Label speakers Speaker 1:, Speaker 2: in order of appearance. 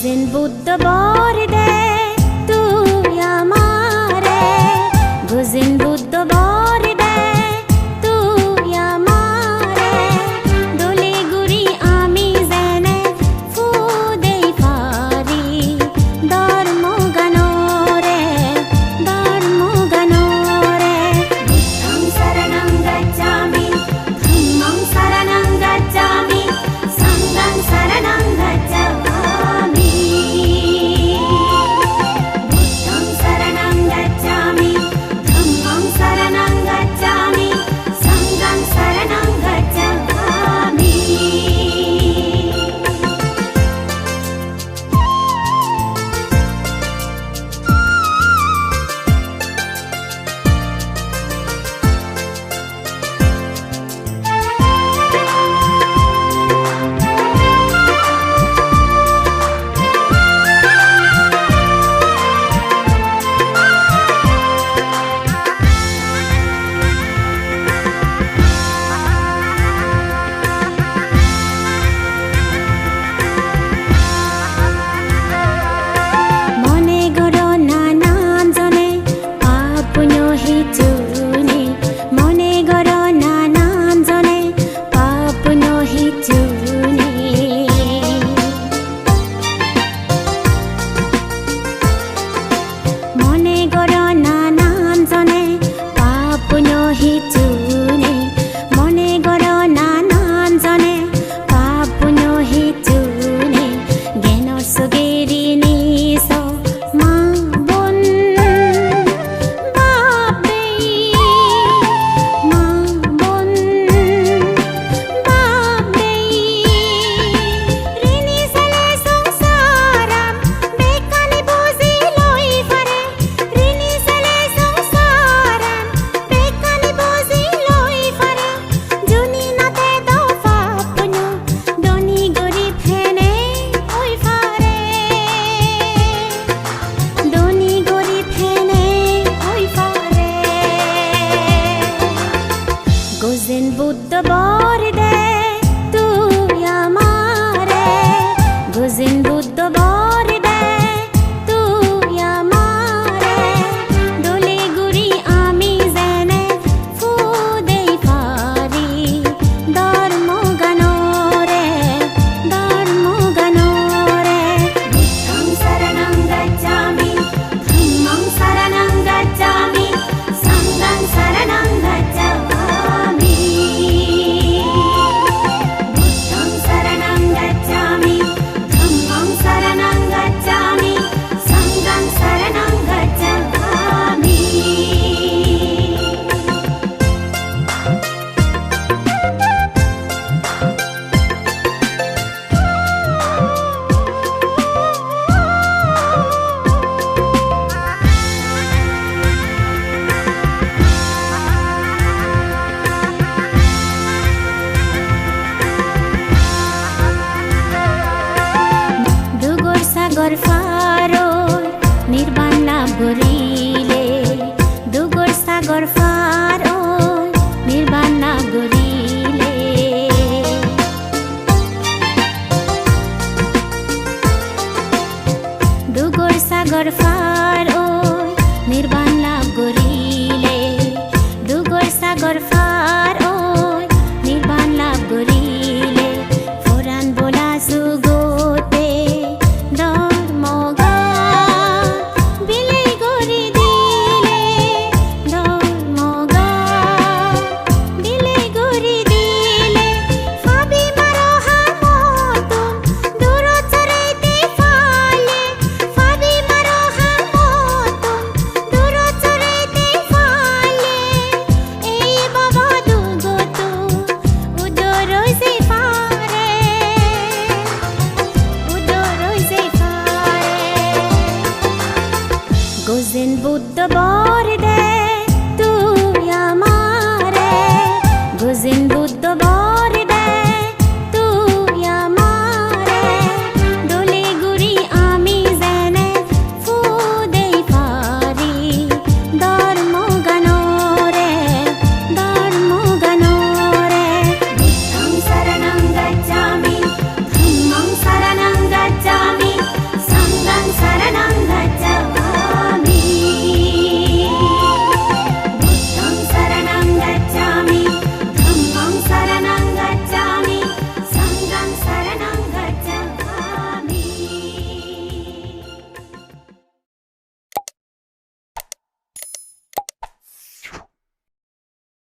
Speaker 1: যেন বুদ্ধ বর দে তুই আমারে, যেন বুদ্ধ বর দে তুই আমারে, দোলে গুরি আমি যেনে ফু দেই পারি, ধর্ম গানরে বুদ্ধং শরণং গচ্ছামি, ধম্মং শরণং গচ্ছামি, সংঘং শরণং গচ্ছামি। বুদ্ধং শরণং গচ্ছামি, ধম্মং শরণং গচ্ছামি, সংঘং শরণং গচ্ছামি। যেন বুদ্ধ বর দে তুই আমারে, যেন বুদ্ধ বর দে তুই আমারে, দোলে গুরি আমি যেনে ফু দেই পারি, ধর্ম গানরে বুদ্ধং শরণং গচ্ছামি, ধম্মং শরণং গচ্ছামি, সংঘং শরণং গচ্ছামি। বুদ্ধং শরণং গচ্ছামি, ধম্মং শরণং গচ্ছামি, সংঘং শরণং গচ্ছামি। সাগর পারই নির্বাণ লাভ করিলে, দুগর সাগর পারই নির্বাণ লাভ করিলে, দুগর সাগর পারই নির্বাণ লাভ করিলে, দুগর সাগর পারই নির্বাণ লাভ করিলে, পুরাণ বলা সুগতে যেন বুদ্ধ বর দে তুই আমারে, যেন বুদ্ধ বর